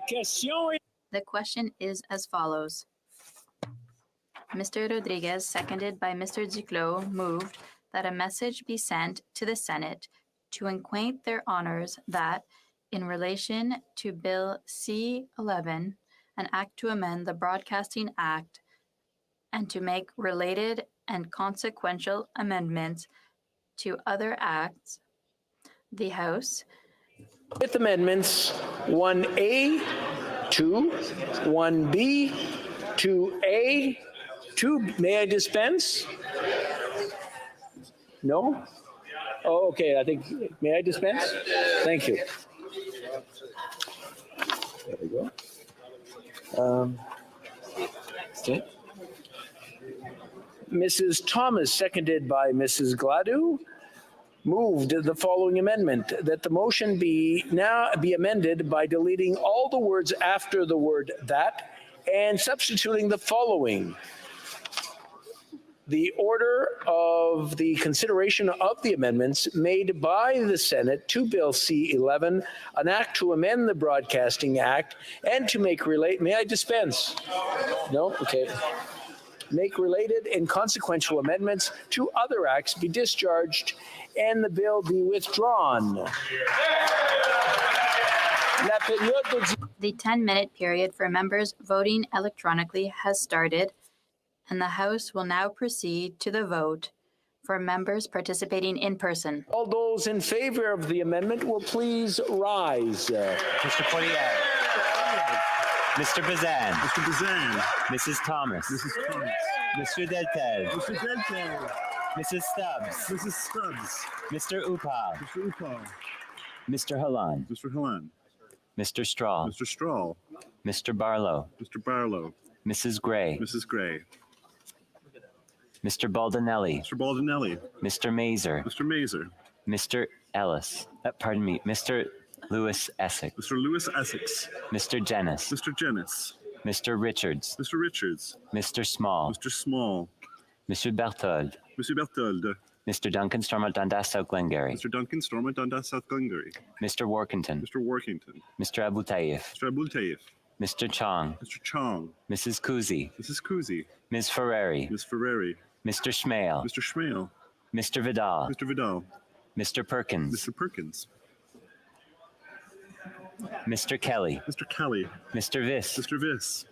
The question is as follows. Mr. Rodriguez, seconded by Mr. Duclos, moved that a message be sent to the Senate to acquaint their honors that, in relation to Bill C-11, an act to amend the Broadcasting Act and to make related and consequential amendments to other acts, the House, with amendments 1A, 2, 1B, 2A, 2. May I dispense? No? Oh, okay. I think, may I dispense? Thank you. There we go. Okay. Mrs. Thomas, seconded by Mrs. Gladue, moved the following amendment, that the motion be amended by deleting all the words after the word that and substituting the following. The order of the consideration of the amendments made by the Senate to Bill C-11, an act to amend the Broadcasting Act and to make may I dispense? No? Okay. Make related and consequential amendments to other acts be discharged and the bill be withdrawn. The 10-minute period for members voting electronically has started, and the House will now proceed to the vote for members participating in person. All those in favor of the amendment will please rise. Mr. Poirier. Mr. Bazan. Mr. Bazan. Mrs. Thomas. Mrs. Thomas. Mr. Deltel. Mr. Deltel. Mrs. Stubbs. Mrs. Stubbs. Mr. Upal. Mr. Upal. Mr. Halan. Mr. Halan. Mr. Strahl. Mr. Strahl. Mr. Barlow. Mr. Barlow. Mrs. Gray. Mrs. Gray. Mr. Baldinelli. Mr. Baldinelli. Mr. Mazer. Mr. Mazer. Mr. Ellis. Pardon me. Mr. Lewis Essex. Mr. Lewis Essex. Mr. Jennis. Mr. Jennis. Mr. Richards. Mr. Richards. Mr. Small. Mr. Small. Monsieur Berthold. Monsieur Berthold. Mr. Duncan Stormont Dundas South Glengarry. Mr. Duncan Stormont Dundas South Glengarry. Mr. Workington. Mr. Workington. Mr. Abu Taif. Mr. Abul Taif. Mr. Chong. Mr. Chong. Mrs. Kuzi. Mrs. Kuzi. Ms. Ferreri. Ms. Ferreri. Mr. Schmale. Mr. Schmale. Mr. Vidal. Mr. Vidal. Mr. Perkins. Mr. Perkins. Mr. Kelly. Mr. Kelly. Mr. Viss. Mr. Viss.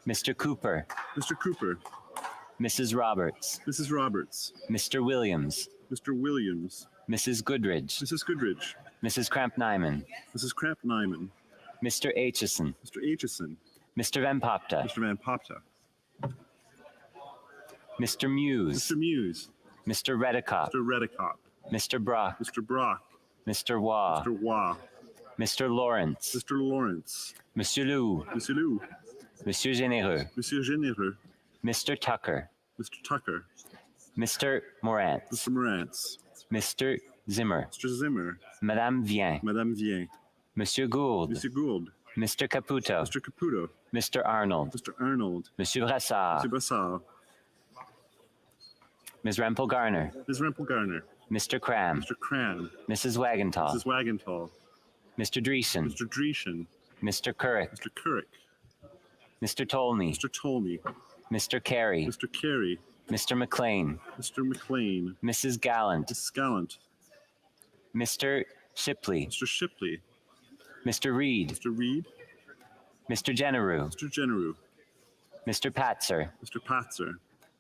Mr. Cooper. Mr. Cooper. Mrs. Roberts. Mrs. Roberts. Mr. Williams. Mr. Williams. Mrs. Goodridge. Mrs. Goodridge. Mrs. Cramp-Nyman. Mrs. Cramp-Nyman. Mr. Aitchison. Mr. Aitchison. Mr. Van Popta. Mr. Van Popta. Mr. Muse. Mr. Muse. Mr. Redicott. Mr. Redicott. Mr. Brock. Mr. Brock. Mr. Waugh. Mr. Waugh. Mr. Lawrence. Mr. Lawrence. Monsieur Lou. Monsieur Lou. Monsieur Généreux. Monsieur Généreux. Mr. Tucker. Mr. Tucker. Mr. Morantz. Mr. Morantz. Mr. Zimmer. Mr. Zimmer. Madame Vien. Madame Vien. Monsieur Gould. Monsieur Gould. Mr. Caputo. Mr. Caputo. Mr. Arnold. Mr. Arnold. Monsieur Brassard. Mr. Brassard. Ms. Rempel Garner. Ms. Rempel Garner. Mr. Cram. Mr. Cram. Mrs. Wagentall. Mrs. Wagentall. Mr. Dreesen. Mr. Dreesen. Mr. Currick. Mr. Currick. Mr. Tolney. Mr. Tolney. Mr. Carey. Mr. Carey. Mr. McLean. Mr. McLean. Mrs. Gallant. Mrs. Gallant. Mr. Shipley. Mr. Shipley. Mr. Reed. Mr. Reed. Mr. Genereux. Mr. Genereux. Mr. Patzer. Mr. Patzer.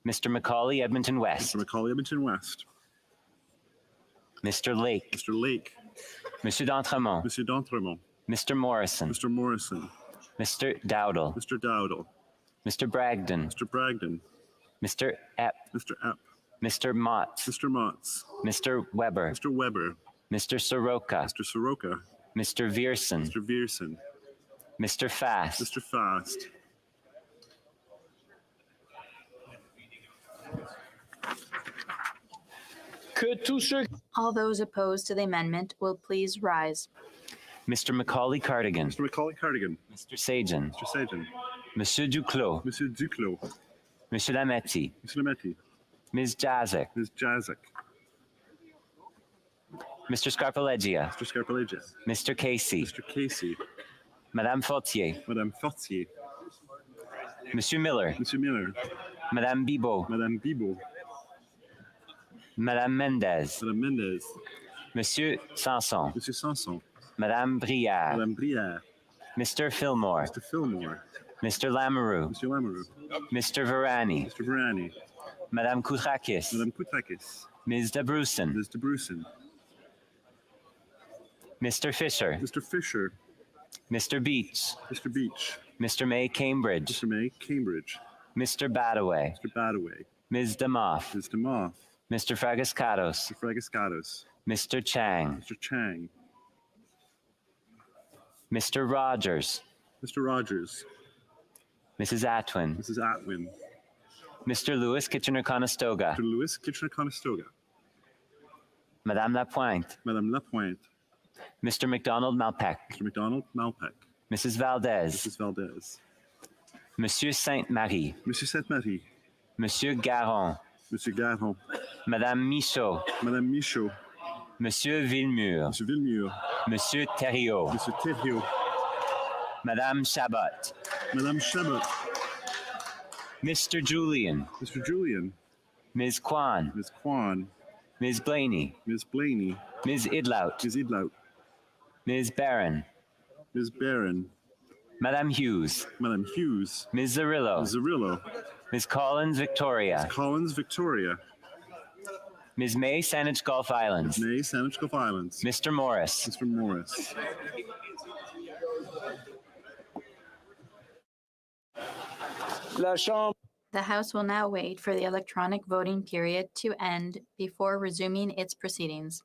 Mr. Macaulay, Edmonton West. Mr. Macaulay, Edmonton West. Mr. Lake. Mr. Lake. Monsieur d'Entremont. Monsieur d'Entremont. Mr. Morrison. Mr. Morrison. Mr. Dowdle. Mr. Dowdle. Mr. Bragdon. Mr. Bragdon. Mr. Epp. Mr. Epp. Mr. Motts. Mr. Motts. Mr. Weber. Mr. Weber. Mr. Soroka. Mr. Soroka. Mr. Vierson. Mr. Vierson. Mr. Fast. Mr. Fast. All those opposed to the amendment will please rise. Mr. Macaulay Cardigan. Mr. Macaulay Cardigan. Mr. Sajan. Mr. Sajan. Monsieur Duclos. Monsieur Duclos. Monsieur Lametti. Mr. Lametti. Ms. Jazek. Ms. Jazek. Mr. Scarpaleggia. Mr. Scarpaleggia. Mr. Casey. Mr. Casey. Madame Fortier, Madame Fortier, Monsieur Miller, Monsieur Miller, Madame Bibot, Madame Bibot, Madame Mendez, Madame Mendez, Monsieur Sanson, Monsieur Sanson, Madame Brière, Madame Brière, Mr. Fillmore, Mr. Fillmore, Mr. Lamoureux, Monsieur Lamoureux, Mr. Varani, Mr. Varani, Madame Koutrakis, Madame Koutrakis, Ms. Debruson, Ms. de Brusen, Mr. Fisher, Mr. Fisher, Mr. Beach, Mr. Beach, Mr. May Cambridge, Mr. May Cambridge, Mr. Badaway, Mr. Badaway, Ms. Demoff, Ms. DeMoff, Mr. Fragascatos, Mr. Fragascatos, Mr. Chang, Mr. Chang, Mr. Rogers, Mr. Rogers, Mrs. Atwin, Mrs. Atwin, Mr. Lewis Kitchener-Conestoga, Mr. Lewis Kitchener-Conestoga, Madame Lapointe, Madame Lapointe, Mr. McDonald Malpec, Mr. McDonald Malpec, Mrs. Valdez, Mrs. Valdez, Monsieur Sainte-Marie, Monsieur Sainte-Marie, Monsieur Garon, Monsieur Garon, Madame Michaud, Madame Michaud, Monsieur Villemur, Monsieur Villemur, Monsieur Thériault, Monsieur Thériault, Madame Chabot, Madame Chabot, Mr. Julian, Mr. Julian, Ms. Kwan, Ms. Kwan, Ms. Blaney, Ms. Blaney, Ms. Idlout, Ms. Idlout, Ms. Barron, Ms. Barron, Madame Hughes, Madame Hughes, Ms. Zarillo, Ms. Zarillo, Ms. Collins Victoria, Collins Victoria, Ms. May Saanich Gulf Islands, May Saanich Gulf Islands, Mr. Morris, Mr. Morris. La Chambre. The House will now wait for the electronic voting period to end before resuming its proceedings.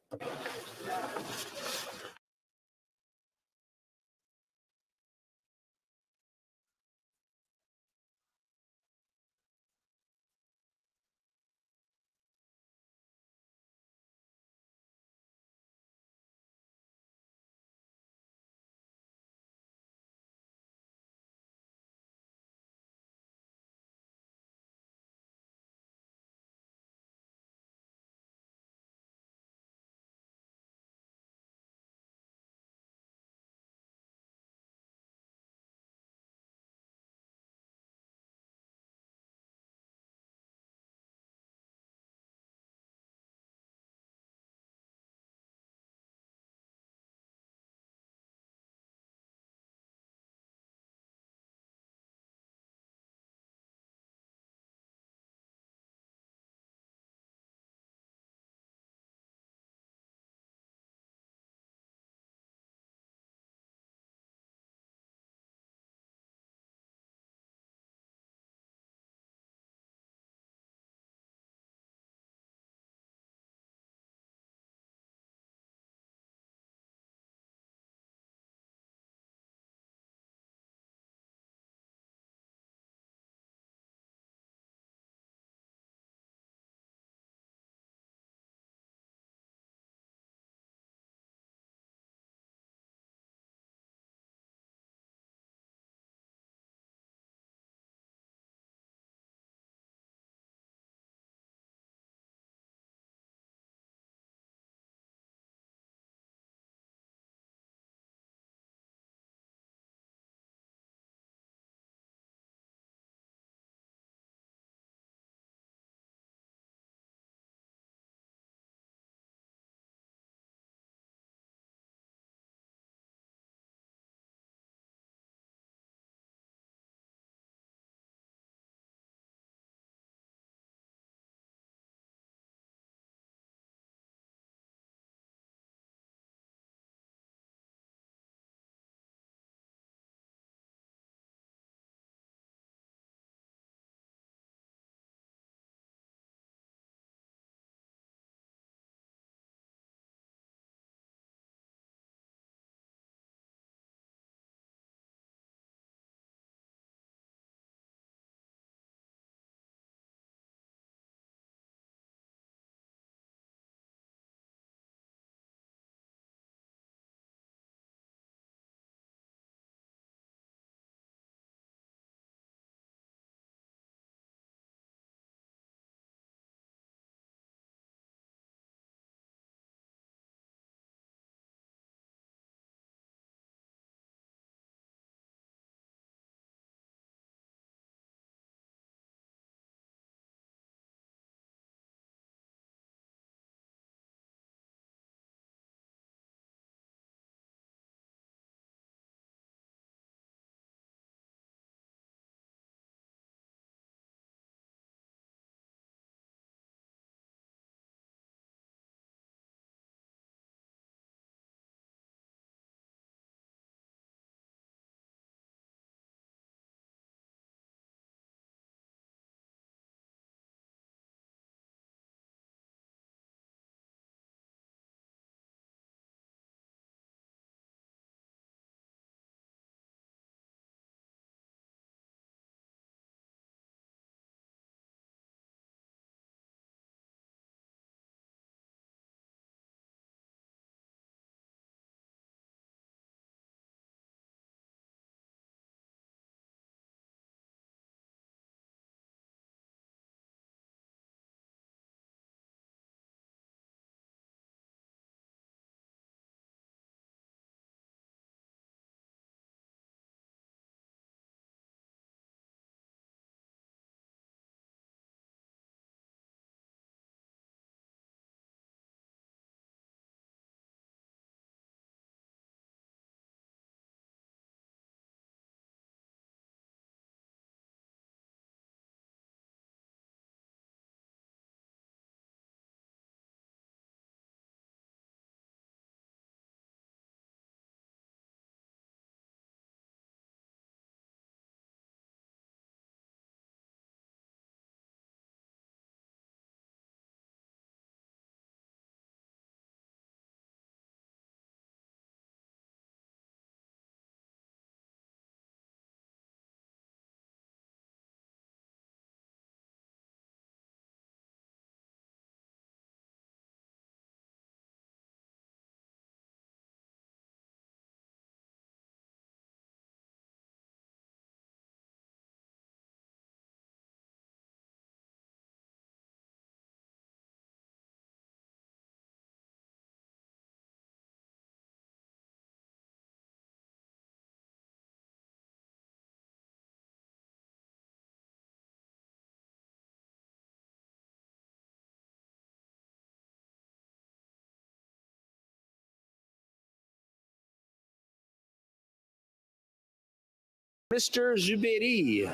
Mr. Zuberi.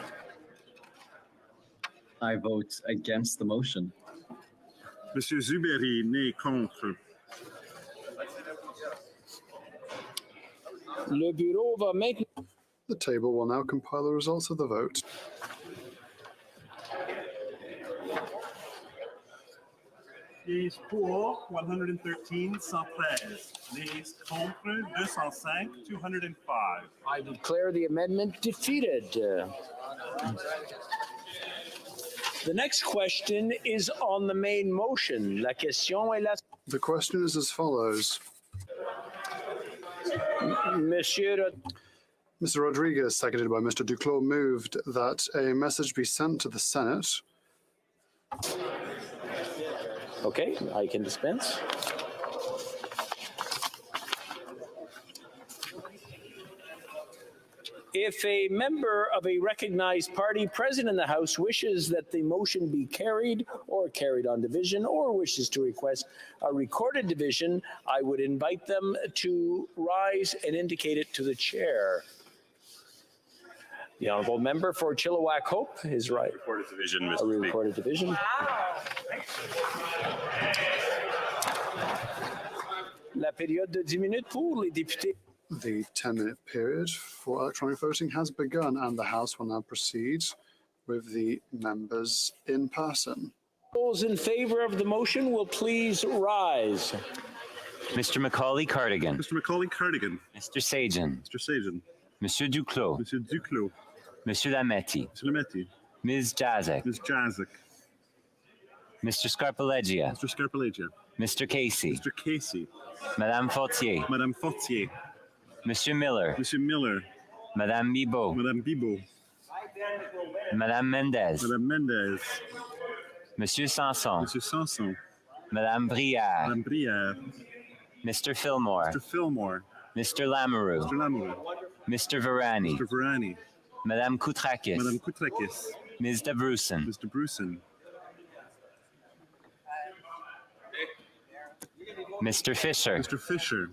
I vote against the motion. Monsieur Zuberi, né contre. Le bureau va maintenant. The table will now compile the results of the vote. Yeas pour 113, 113. Nays contre 205, 205. I declare the amendment defeated. The next question is on the main motion. La question est la. The question is as follows. Monsieur. Mr. Rodriguez, seconded by Mr. Duclos, moved that a message be sent to the Senate. Okay, I can dispense. If a member of a recognized party present in the House wishes that the motion be carried or carried on division or wishes to request a recorded division, I would invite them to rise and indicate it to the chair. The honorable member for Chilliwack Hope is right. Recorded division, A Mr. Speaker. recorded division. La période de 10 minutes pour les députés. The 10-minute period for electronic voting has begun, and the House will now proceed with the members in person. Those in favor of the motion will please rise. Mr. Macaulay Cardigan, Mr. Macaulay Cardigan. Mr. Sajan, Mr. Sajan. Monsieur Duclos, Monsieur Duclos. Monsieur Lametti, Mr. Lametti. Ms. Jazek, Ms. Jazik. Mr. Scarpaleggia, Mr. Scarpaleggia. Mr. Casey, Mr. Casey. Madame Fortier, Madame Fortier. Monsieur Miller, Monsieur Miller. Madame Bibot, Madame Bibot. Madame Mendez, Madame Mendez. Monsieur Sanson, Monsieur Sanson. Madame Brière, Madame Brière. Mr. Fillmore, Mr. Fillmore. Mr. Lamoureux, Mr. Lamoureux. Mr. Varani, Mr. Varani. Madame Koutrakis, Madame Koutrakis. Ms. Dabruson, Mr. Bruson. Mr. Fisher, Mr. Fisher.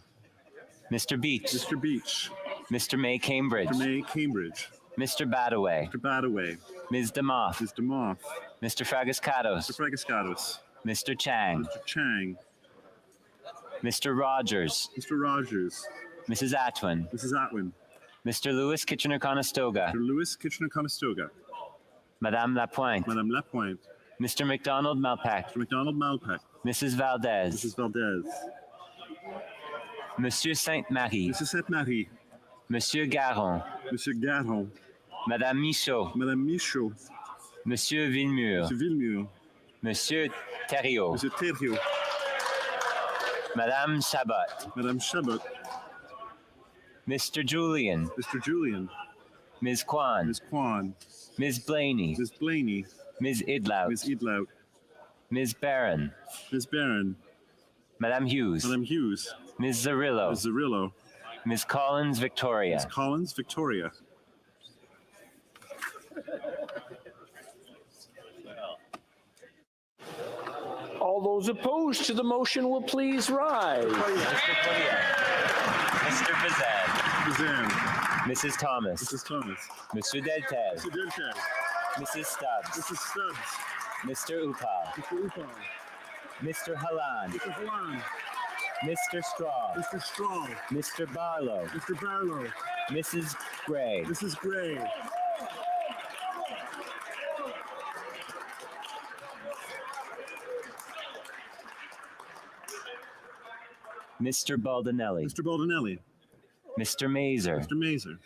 Mr. Beach, Mr. Beach. Mr. May Cambridge, Mr. May Cambridge. Mr. Badaway, Mr. Badaway. Ms. DeMoff, Ms. DeMoff. Mr. Fragascatos, Mr. Fragascatos. Mr. Chang, Mr. Chang. Mr. Rogers, Mr. Rogers. Mrs. Atwin, Mrs. Atwin. Mr. Lewis Kitchener-Conestoga, Mr. Lewis Kitchener-Conestoga. Madame Lapointe, Madame Lapointe. Mr. McDonald Malpac, Mr. McDonald Malpac. Mrs. Valdez, Mrs. Valdez. Monsieur Sainte-Marie, Mrs. Sainte-Marie. Monsieur Garon, Monsieur Garon. Madame Michaud, Madame Michaud. Monsieur Villemur, Monsieur Villemur. Monsieur Thériault, Monsieur Thériault. Madame Chabot, Madame Chabot. Mr. Julian, Mr. Julian. Ms. Kwan, Ms. Kwan. Ms. Blaney, Ms. Blaney. Ms. Idlout, Ms. Edlout. Ms. Barron, Ms. Barron. Madame Hughes, Madame Hughes. Ms. Zarillo, Ms. Zarillo. Ms. Collins Victoria, Ms. Collins Victoria. All those opposed to the motion will please rise. Mr. Bazan, Bazan. Mrs. Thomas, Mrs. Thomas. Monsieur Deltez, Mr. Deltez. Mrs. Stubbs, Mrs. Stubbs. Mr. Upal, Mr. Upal. Mr. Halan, Mr. Halan. Mr. Straw, Mr. Straw. Mr. Barlow, Mr. Barlow. Mrs. Gray, Mrs. Gray. Mr. Baldinelli, Mr. Baldinelli. Mr. Mazer, Mr. Mazer.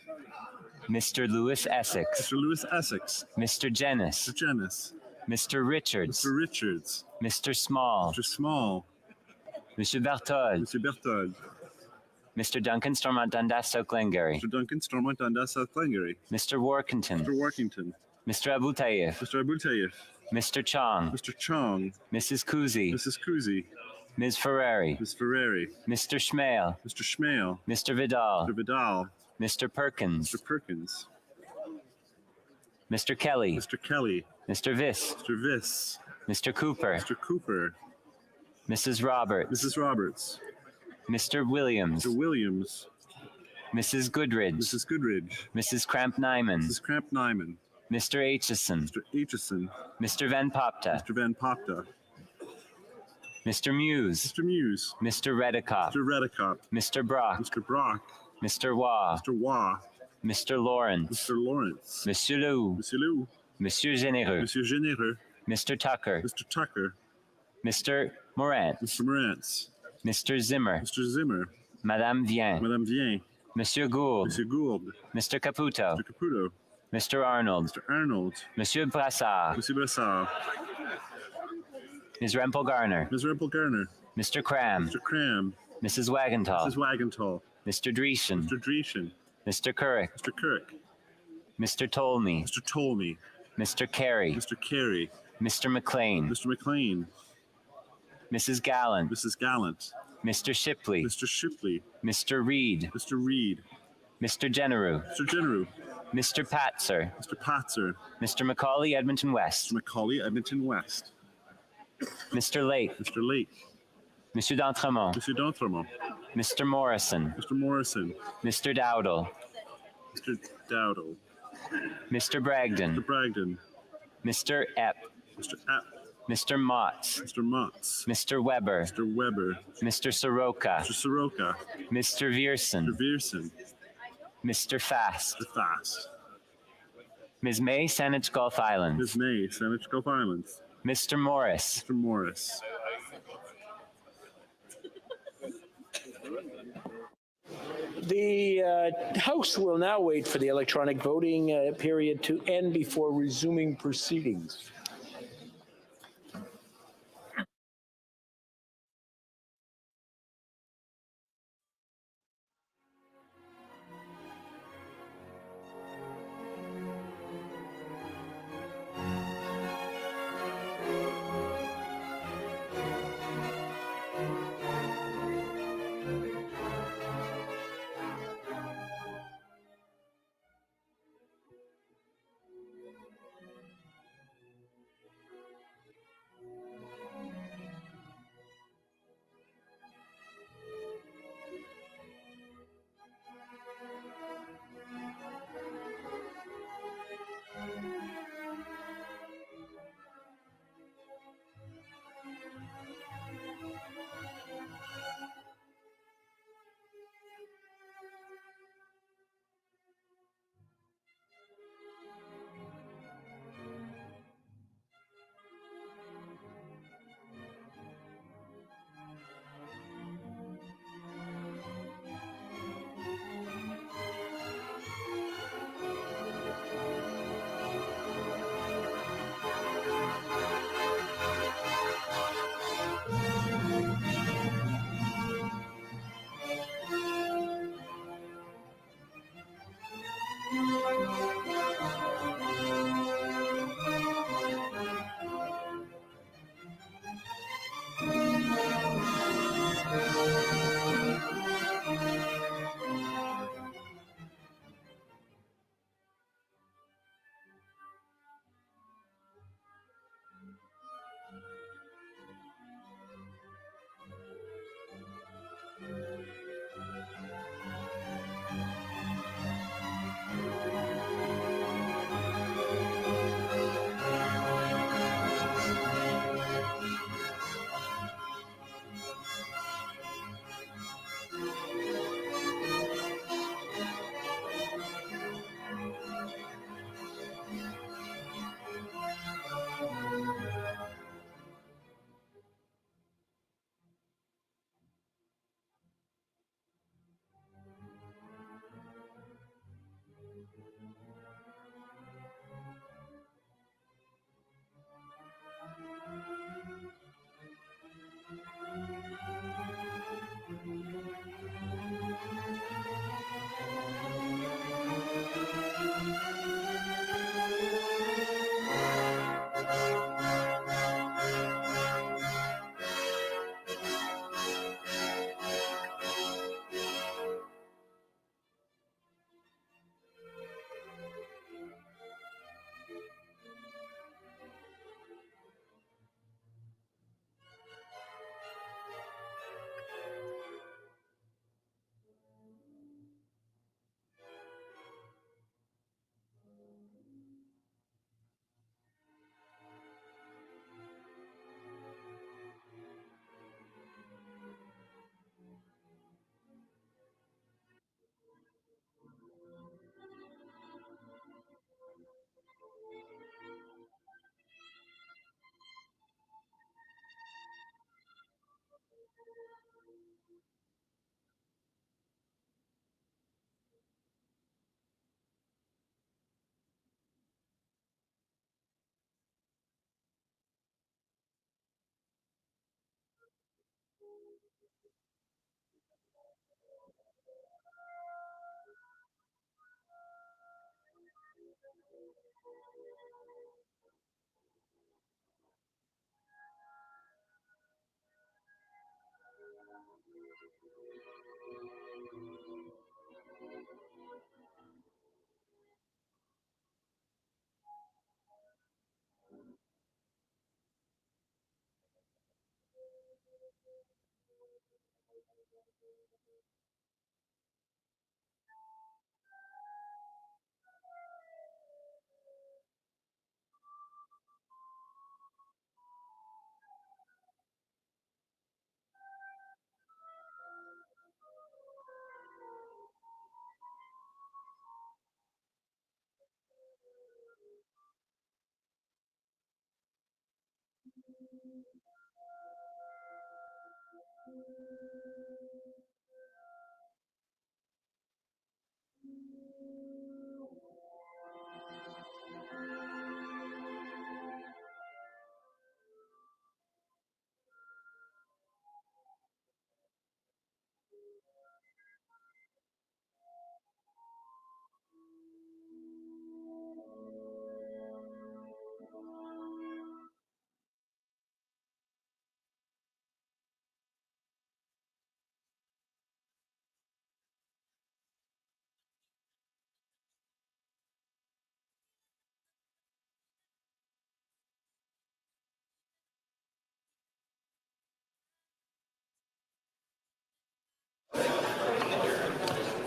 Mr. Lewis Essex, Mr. Lewis Essex. Mr. Jennis, Mr. Jennis. Mr. Richards, Mr. Richards. Mr. Small, Mr. Small. Mr. Berthold, Mr. Berthold. Mr. Duncan Stormont Dundas South Glengarry, Mr. Duncan Stormont Dundas South Glengarry. Mr. Workington, Mr. Workington. Mr. Abu Tayyif, Mr. Abu Tayyif. Mr. Chong, Mr. Chong. Mrs. Kuzi, Mrs. Kuzi. Ms. Ferrari, Ms. Ferrari. Mr. Schmale, Mr. Schmale. Mr. Vidal, Mr. Vidal. Mr. Perkins, Mr. Perkins. Mr. Kelly, Mr. Kelly. Mr. Viss, Mr. Viss. Mr. Cooper, Mr. Cooper. Mrs. Roberts, Mrs. Roberts. Mr. Williams, Mr. Williams. Mrs. Goodridge, Mrs. Goodridge, Mrs. Cramp-Nyman, Mrs. Cramp-Nyman, Mr. Aitchison, Mr. Aitchison, Mr. Van Popta, Mr. Van Popta, Mr. Muse, Mr. Muse, Mr. Redicott, Mr. Redicott, Mr. Brock, Mr. Brock, Mr. Waugh, Mr. Waugh, Mr. Lawrence, Mr. Lawrence, Monsieur Lou, Monsieur Lou, Monsieur Généreux, Monsieur Généreux, Mr. Tucker, Mr. Tucker, Mr. Morant, Mr. Morantz, Mr. Zimmer, Mr. Zimmer, Madame Vien, Madame Vien, Monsieur Gould, Monsieur Gould, Mr. Caputo, Mr. Caputo, Mr. Arnold, Mr. Arnold, Monsieur Brassard, Monsieur Brassard, Ms. Rempel Garner, Ms. Rempel Garner, Mr. Cram, Mr. Cram, Mrs. Wagentall, Mrs. Wagentall, Mr. Dreeshen, Mr. Dreeshen, Mr. Currick, Mr. Kirk, Mr. Tolney, Mr. Tolney, Mr. Carey, Mr. Carey, Mr. McLean, Mr. McLean, Mrs. Gallant, Mrs. Gallant, Mr. Shipley, Mr. Shipley, Mr. Reed, Mr. Reed, Mr. Genereux, Mr. Genereux, Mr. Patzer, Mr. Patzer, Mr. Macaulay, Edmonton West, Mr. Macaulay, Edmonton West, Mr. Lake, Mr. Lake, Monsieur d'Entremont, Monsieur d'Entremont, Mr. Morrison, Mr. Morrison, Mr. Dowdle, Mr. Dowdle, Mr. Bragdon, Mr. Bragdon, Mr. Epp, Mr. App, Mr. Motts, Mr. Motts, Mr. Weber, Mr. Weber, Mr. Soroka, Mr. Soroka, Mr. Vierson, Mr. Vierson, Mr. Fast, Mr. Fast, Ms. May, Saanich Gulf Islands, Ms. May, Saanich Gulf Islands, Mr. Morris, Mr. Morris. The House will now wait for the electronic voting period to end before resuming proceedings.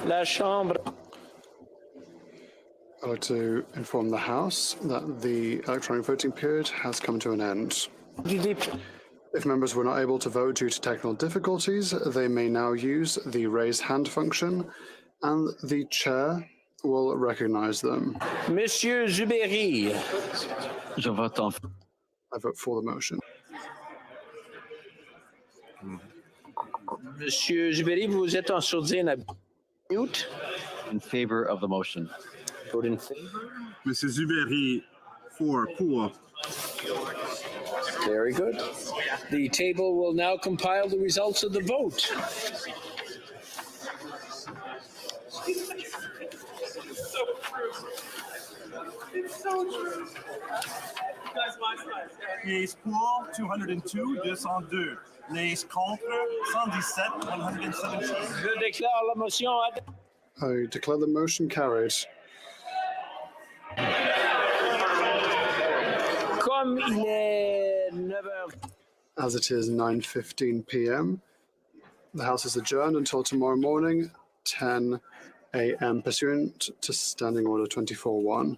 La Chambre. I'd like to inform the House that the electronic voting period has come to an end. If members were not able to vote due to technical difficulties, they may now use the raise hand function, and the chair will recognize them. Monsieur Zuberi. Je vote en I vote for the motion. Monsieur Zuberi, vous êtes en sourdine à mute. in favor of the motion. Vote in favor. Monsieur Zuberi, pour. Very good. The table will now compile the results of the vote. Yeas pour 202, 202. Nays contre 117, 117. Je déclare la motion adoptée. I declare the motion carried. Comme il est 9h. As it is 9:15 p.m., the House is adjourned until tomorrow morning, 10 a.m., pursuant to Standing Order 24-1.